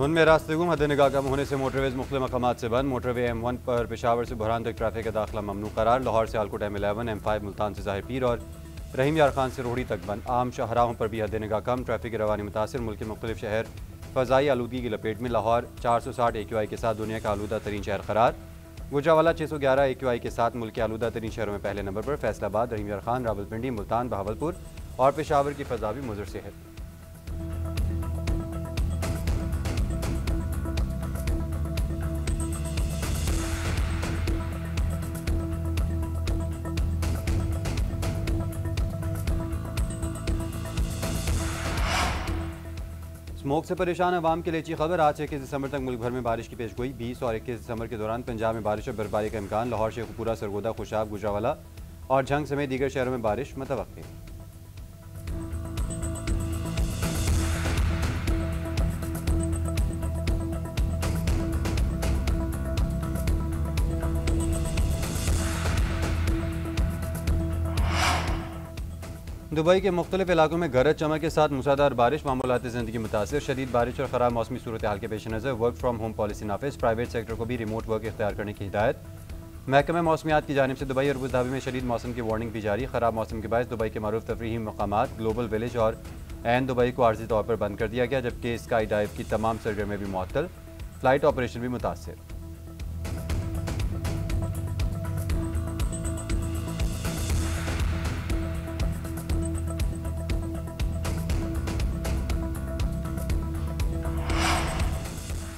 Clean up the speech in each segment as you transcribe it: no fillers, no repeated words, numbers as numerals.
धुंध में रास्ते गुम, हद निगाह कम होने से मोटरवेज मुख्तलिफ मकामात से बंद। मोटरवे M1 पर पेशावर से बुरहान तक ट्रैफिक का दाखिला ममनू करार। लाहौर से आलकोट M11, M5 मुल्तान से ज़ाहिर पीर और रहीम यार खान से रोहड़ी तक बंद। आम शाहराहों पर भी हद निगाह कम, ट्रैफिक की रवानी मुतासिर। मुल्क के मुख्तलिफ शहर फ़ज़ाई आलूदगी की लपेट में। लाहौर 460 AQI के साथ दुनिया का आलूदा तरीन शहर करार। गुजरावाला 611 AQI के साथ मुल्क के आलूदा तरीन शहरों में पहले नंबर पर। फैसलाबाद, रहीम यार खान, रावलपिंडी, मुल्तान, बहावलपुर और पेशावर की फ़ज़ा भी मुज़र से है। स्मोक से परेशान अवाम के लिए अच्छी खबर। आज से 21 दिसंबर तक मुल्क भर में बारिश की पेशगोई। 20 और 21 दिसंबर के दौरान पंजाब में बारिश और बर्फबारी का इम्कान। लाहौर, शेखुपुरा, सरगोदा, खुशाब, गुजरावाला और झंग समेत दीगर शहरों में बारिश मुतवक्किल। दुबई के मुख्तलिफ इलाकों में गरज चमक के साथ मूसलाधार बारिश, मामूलाती ज़िंदगी मुतासिर। शदीद बारिश और ख़राब मौसमी सूरत हाल के पेश नज़र वर्क फ्राम होम पॉलिसी नाफिज। प्राइवेट सेक्टर को भी रिमोट वर्क इख्तियार करने की हिदायत। महकमा मौसमियात की जानिब से दुबई और अबूधाबी में शदीद मौसम की वार्निंग भी जारी। ख़राब मौसम के बायस दुबई के मारूफ तफरीही मकामात ग्लोबल विलेज और एन दुबई को आर्जी तौर पर बंद कर दिया गया, जबकि स्काई डाइव की तमाम सरगर्मियाँ भी मुअत्तल। फ़्लाइट ऑपरेशन भी मुतासिर।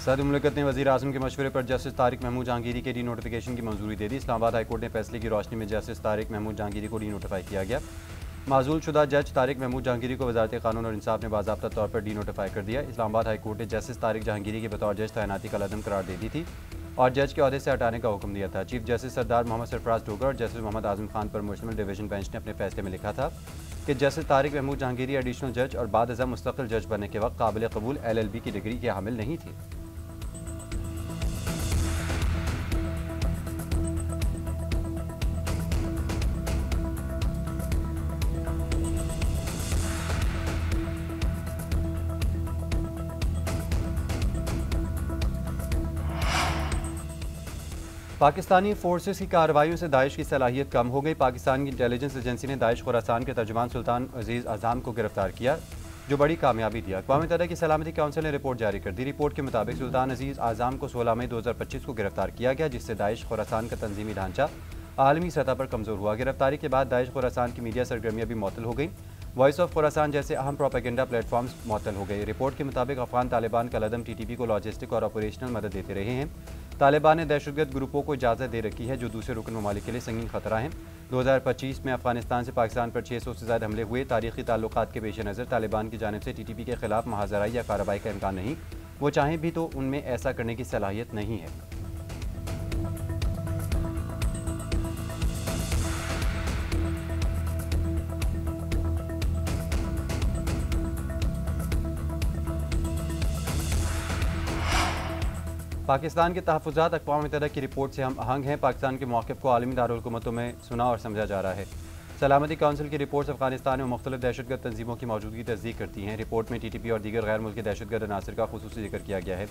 सदर मुमलिकत ने वज़ीर आज़म के मशवरे पर जस्टिस तारिक महमूद जहांगीरी के डी नोटिफिकेशन की मंजूरी दे दी। इस्लामाबाद हाईकोर्ट ने फैसले की रोशनी में जस्टिस तारिक महमूद जहांगीरी को डी नोटिफाई किया गया। माजूल शुदा जज तारिक महमूद जहांगीरी को वज़ारत कानून और इंसाफ ने बाज़ाब्ता तौर पर डी नोटिफाई कर दिया। इस्लामाबाद हाईकोर्ट ने जस्टिस तारिक जहांगीरी के बतौर जज तैनाती का लदम करार दे दी थी और जज के अहदे से हटाने का हुक्म दिया था। चीफ जस्टिस सरदार मोहम्मद सरफराज डोगर और जस्टिस मोहम्मद आजम खान पर मुश्तमिल डिवीजन बेंच ने अपने फैसले में लिखा था कि जस्टिस तारिक महमूद जहांगीरी एडिशनल जज और बाद अज़ा मुस्तकिल जज बनने के वक्त काबिल कबूल LLB की डिग्री के हामिल नहीं थी। पाकिस्तानी फोर्सेस की कार्रवाइयों से दाइश की सलाहियत कम हो गई। पाकिस्तान की इंटेलिजेंस एजेंसी ने दाइश खुरासान के तर्जुमान सुल्तान अजीज़ आज़म को गिरफ्तार किया, जो बड़ी कामयाबी दिया। अक़वाम मुत्तहिदा की सलामती काउंसिल ने रिपोर्ट जारी कर दी। रिपोर्ट के मुताबिक सुल्तान अजीज़ आज़म को 16 मई 2025 को गिरफ्तार किया गया, जिससे दाइश खुरासान का तंजीमी ढांचा आलमी सतह पर कमज़ोर हुआ। गिरफ्तारी के बाद दाइश खुरासान की मीडिया सरगर्मियाँ भी मुअत्तल हो गई। वॉइस ऑफ खुरासान जैसे अहम प्रोपेगेंडा प्लेटफॉर्म्स मुअत्तल हो गए। रिपोर्ट के मुताबिक अफगान तालिबान का लदम TTP को लॉजिस्टिक और ऑपरेशनल मदद देते रहे हैं। तालिबान ने दहशतगर्द ग्रुपों को इजाज़त दे रखी है, जो दूसरे रुकन ममालिक के लिए संगीन खतरा है। 2025 में अफगानिस्तान से पाकिस्तान पर 600 से ज़्यादा हमले हुए। तारीखी ताल्लुकात के पेश नज़र तालिबान की जानिब से TTP के खिलाफ महाजराई या कार्रवाई का इम्कान नहीं। वो चाहें भी तो उनमें ऐसा करने की सलाहियत नहीं है। पाकिस्तान के तहफ़्फ़ुज़ात अक़वाम मुत्तहिदा की रिपोर्ट से हम आहंग हैं। पाकिस्तान के मौक़िफ़ को आलमी दारुलहुकूमतों में सुना और समझा जा रहा है। सलामती काउंसिल की रिपोर्ट अफ़गानिस्तान में मुख्तलिफ दहशतगर्द तंजीमों की मौजूदगी तस्दीक करती हैं। रिपोर्ट में TTP और दीगर गैर मुल्की दहशतगर्द अनासर का ख़ुसूसी जिक्र किया गया है।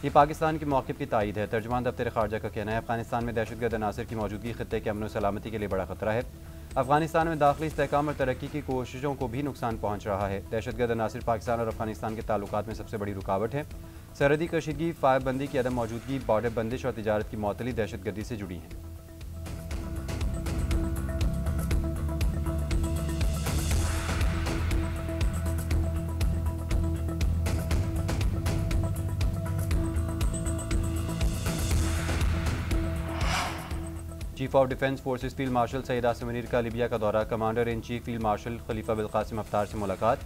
ये पाकिस्तान के मौक़िफ़ की तायीद है। तर्जुमान दफ्तर ख़ारजा का कहना है अफ़गानिस्तान में दहशतगर्द अनासर की मौजूदगी ख़ित्ते के अमन व सलामती के लिए बड़ा ख़तरा है। अफ़गानिस्तान में दाखिली इस्तेहकाम और तरक्की की कोशिशों को भी नुकसान पहुँच रहा है। दहशतगर्द अनासर पाकिस्तान और अफ़गानिस्तान के ताल्लुकात में सबसे बड़ी रुकावट है। सरहदी कशीदगी, फायरबंदी की अदम मौजूदगी, बॉर्डर बंदिश और तिजारत की मअतली दहशतगर्दी से जुड़ी हैं। Chief of defence forces field marshal Syed Asim Munir का लिबिया का दौरा। Commander in chief field marshal Khalifa Belqasim Haftar से मुलाकात।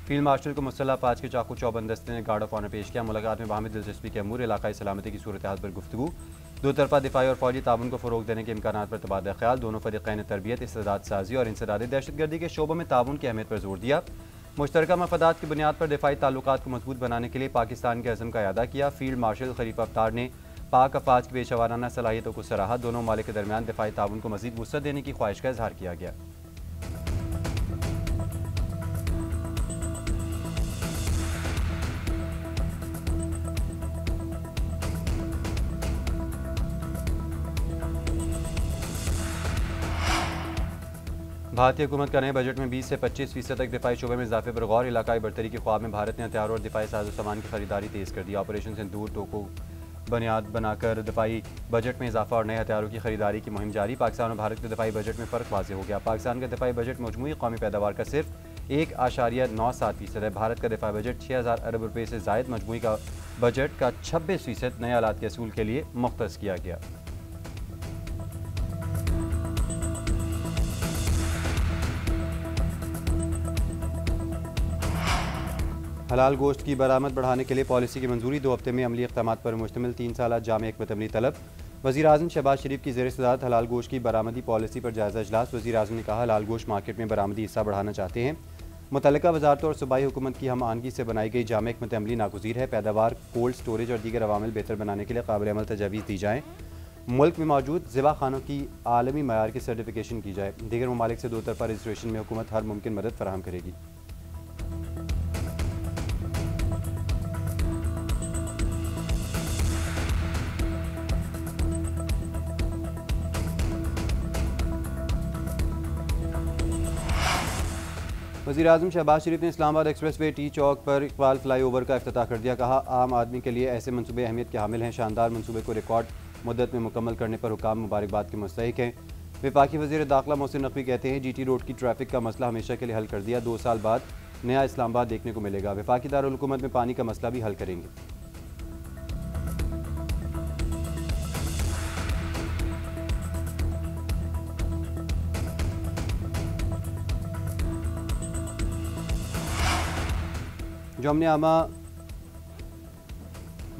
फील्ड मार्शल को मुसल्लह अफवाज के चाकू चौबंद दस्ते ने गार्ड ऑफ ऑनर पेश किया। मुलाकात में बाहमी दिलचस्पी के अमूर, इलाकाई सलामती की सूरत हाल पर गुफ्तगू, दो तरफा दिफाई और फौजी ताउन को फ़रोग देने के इम्कान पर तबादला ख्याल। दोनों फरीक़ैन तरबियत, इस्तेदाद साजी और इंसदाद दहशतगर्दी के शोबों में ताउन की अहमियत पर जोर दिया। मुश्तरका मफादात की बुनियाद पर दिफाई ताल्लुकात को मजबूत बनाने के लिए पाकिस्तान के अज़म का अदा किया। फील्ड मार्शल खलीफा अफ्तार ने पाक अफवाज की पेशेवराना सलाहियतों को सराहा। दोनों ममालिक के दरमियान दिफाई ताउन को मज़ीद वुसअत देने की ख्वाहिश का इजहार किया गया। भारतीय हुकूमत का नए बजट में 20 से 25% तक दिफाई शोबे में इजाफे पर गौर। इलाकाई बढ़तरी के ख्वाब में भारत ने हथियारों और दिफाई साजो सामान की खरीदारी तेज़ कर दी। ऑपरेशन सिंदूर टू को बुनियाद बनाकर दिफाई बजट में इजाफा और नए हथियारों की खरीदारी की मुहिम जारी। पाकिस्तान और भारत के दिफाई बजट में फ़र्क वाज़ेह हो गया। पाकिस्तान का दिफाई बजट मजमूई कौमी पैदावार का सिर्फ 1.97% है। भारत का दिफाई बजट 6000 अरब रुपये से जायद मजमूई का बजट का 26% नए आलात के असूल के लिए मुख्तस किया गया। हलाल गोश्त की बरामद बढ़ाने के लिए पॉलिसी की मंजूरी। 2 हफ्ते में अमली इक़दाम पर मुश्तमिल 3 साला जामे हिकमत अमली तलब। वज़ीर-ए-आज़म शहबाज शरीफ की ज़ेर सदारत हलाल गोश्त की बरामदी पॉलिसी पर जायज़ा इजलास। वज़ीर-ए-आज़म ने कहा हलाल गोश्त मार्केट में बरामदी हिस्सा बढ़ाना चाहते हैं। मुतल्लिका वज़ारतों और सूबाई हुकूमत की हम आनगी से बनाई गई जामे हिकमत अमली नागुज़ीर है। पैदावार, कोल्ड स्टोरेज और दीगर अवामिल बेहतर बनाने के लिए काबिल अमल तजावीज़ दी जाएँ। मुल्क में मौजूद ज़िबा खानों की आलमी मयार की सर्टिफिकेशन की जाए। दीगर ममालिक से 2 तरफ़ा रजिस्ट्रेशन में हुकूमत हर मुमकिन मदद फराहम करेगी। वज़ीर-ए-आज़म शहबाज शरीफ ने इस्लामाबाद एक्सप्रेस वे टी चौक पर इकबाल फ्लाई ओवर का इफ्तिताह कर दिया। कहा आम आदमी के लिए ऐसे मनसूबे अहमियत के हामिल हैं। शानदार मनसूबे को रिकॉर्ड मुद्दत में मुकम्मल करने पर हुकाम मुबारकबाद के मुस्तहिक हैं। वफाकी वज़ीर दाखिला मोहसिन नकवी कहते हैं GT रोड की ट्रैफिक का मसला हमेशा के लिए हल कर दिया। 2 साल बाद नया इस्लामाबाद देखने को मिलेगा। वफाकी दारुल हुकूमत में पानी का मसला भी हल करेंगे। जो हमने आमा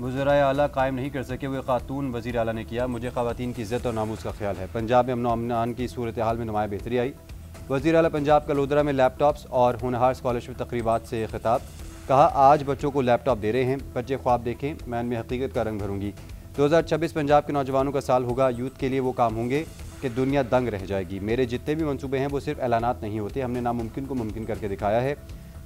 वज़राए आला कायम नहीं कर सके वो खातून वज़ीर आला ने किया। मुझे ख़वातीन की इज़्ज़त और नामूस का ख्याल है। पंजाब में अमन की सूरत हाल में नुमाया बेहतरी आई। वज़ीर आला पंजाब का लोधरा में लैपटॉप्स और होनहार स्कॉलरशिप तकरीबात से खिताब। कहा आज बच्चों को लैपटॉप दे रहे हैं, बच्चे ख्वाब देखें, मैं इनमें हकीकत का रंग भरूंगी। 2026 पंजाब के नौजवानों का साल होगा। यूथ के लिए वो काम होंगे कि दुनिया दंग रह जाएगी। मेरे जितने भी मनसूबे हैं वो सिर्फ ऐलानात नहीं होते, हमने नामुमकिन को मुमकिन करके दिखाया है।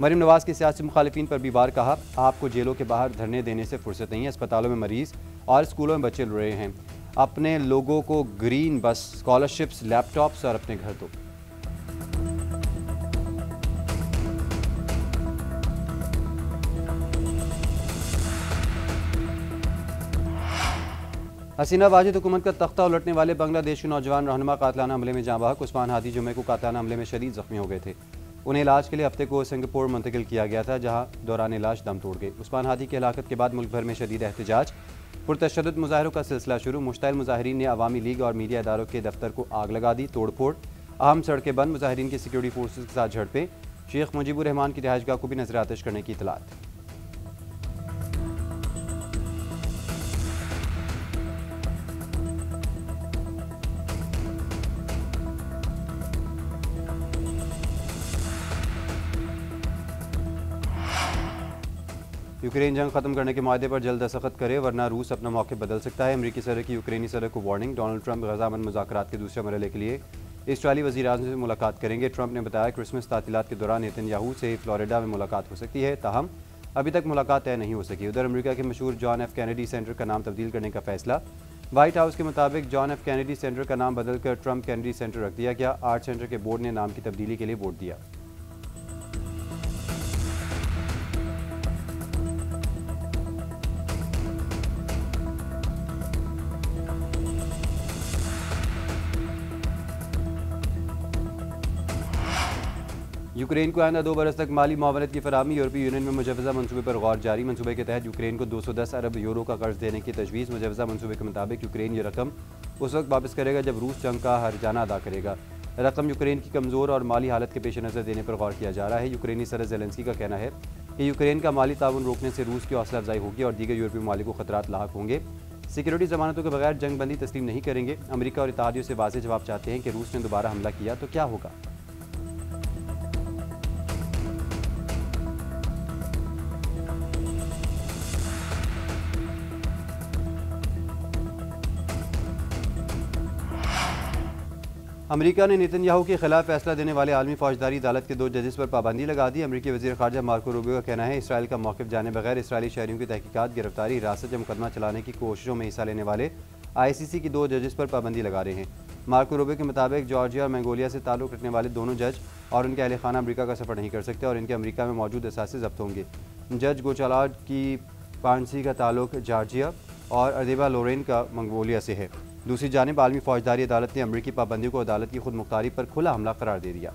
मरीम नवाज़ के सियासी मुखालिफिन पर भी बार कहा आपको जेलों के बाहर धरने देने से फुर्सत नहीं है। अस्पतालों में मरीज और स्कूलों में बच्चे लड़ रहे हैं। अपने लोगों को ग्रीन बस, स्कॉलरशिप्स, लैपटॉप्स और अपने घर दो। हसीना वाजिद हुकूमत का तख्ता उलटने वाले बांग्लादेश के नौजवान रहनुमा कातलाना हमले में जाँ बहक। उस्मान हादी जुमे को कातलाना हमले में शदीद जख्मी हो गए थे। उन्हें इलाज के लिए हफ्ते को सिंगापुर मुंतकिल किया गया था, जहां दौरान इलाज दम तोड़ गए। उस्मान हादी की हलाकत के बाद मुल्क भर में शदीद एहतजाज, पुरतशद्दुद मुजाहरों का सिलसिला शुरू। मुश्ताइल मुजाहिरीन ने अवामी लीग और मीडिया इदारों के दफ्तर को आग लगा दी। तोड़फोड़, अहम सड़कें बंद, मुजाहिरीन की सिक्योरिटी फोर्सेज के साथ झड़पें। शेख मुजीबुर रहमान की रिहाइशगाह को भी नजर आतिश करने की इतलात। यूक्रेन जंग खत्म करने के माहदे पर जल्द दस्तखत करे वरना रूस अपना मौक़िफ़ बदल सकता है। अमरीकी सदर की यूक्रेनी सदर को वार्निंग। डोनाल्ड ट्रंप गज़ामंद मुज़ाकरात के दूसरे मरहले के लिए इस्राईली वज़ीर-ए-आज़म से मुलाकात करेंगे। ट्रंप ने बताया क्रिसमस तातीलात के दौरान नेतन्याहू से फ्लोरिडा में मुलाकात हो सकती है, ताहम अभी तक मुलाकात तय नहीं हो सकी। उधर अमरीका के मशहूर जॉन एफ कैनेडी सेंटर का नाम तब्दील करने का फैसला। व्हाइट हाउस के मुताबिक जॉन एफ कैनेडी सेंटर का नाम बदलकर ट्रंप कैनेडी सेंटर रख दिया गया। आर्ट सेंटर के बोर्ड ने नाम की तब्दीली के लिए वोट दिया। यूक्रेन को आइंदा 2 बरस तक माली मुआवनत की फराहमी। यूरोपीय यूनियन में मुजवज़ा मनसूबे पर गौर जारी। मनसूबे के तहत यूक्रेन को 210 अरब यूरो का कर्ज देने की तजवीज़। मुजवज़ा मनसूबे के मुताबिक यूक्रेन ये रकम उस वक्त वापस करेगा जब रूस जंग का हर्जाना अदा करेगा। रकम यूक्रेन की कमज़ोर और माली हालत के पेश नज़र देने पर गौर किया जा रहा है। यूक्रेनी सदर ज़ेलेंस्की का कहना है कि यूक्रेन का माली ताउन रोकने से रूस की हौसला अफजाई होगी और दीगर यूरोपीय ममालिक को खतरात लाहक होंगे। सिक्योरिटी जमानतों के बगैर जंग बंदी तस्लीम नहीं करेंगे। अमरीका और इत्तेहादियों से वाज़ेह जवाब चाहते हैं कि रूस ने दोबारा हमला किया तो क्या होगा। अमेरिका ने नेतन्याहू के खिलाफ फैसला देने वाले आलमी फौजदारी अदालत के 2 जजेस पर पाबंदी लगा दी। अमरीकी वज़ीर ख़ारजा मार्को रूबियो का कहना है इसराइल का मौक़िफ़ जाने बगैर इसराइली शहरियों की तहकीकात, गिरफ्तारी, हिरासत या मुकदमा चलाने की कोशिशों में हिस्सा लेने वाले ICC की 2 जजेस पर पाबंदी लगा रहे हैं। मार्को रूबियो के मुताबिक जॉर्जिया और मंगोलिया से ताल्लुक़ रखने वाले दोनों जज और उनके अहल खाना अमरीका का सफ़र नहीं कर सकते और इनके अमरीका में मौजूद असासे जब्त होंगे। जज गोचालाड की पांसी का ताल्लुक जॉर्जिया और अदेबा लोरेन का मंगोलिया से है। दूसरी जानिब आलमी फौजदारी अदालत ने अमरीकी पाबंदियों को अदालत की खुद मुख्तारी पर खुला हमला करार दे दिया।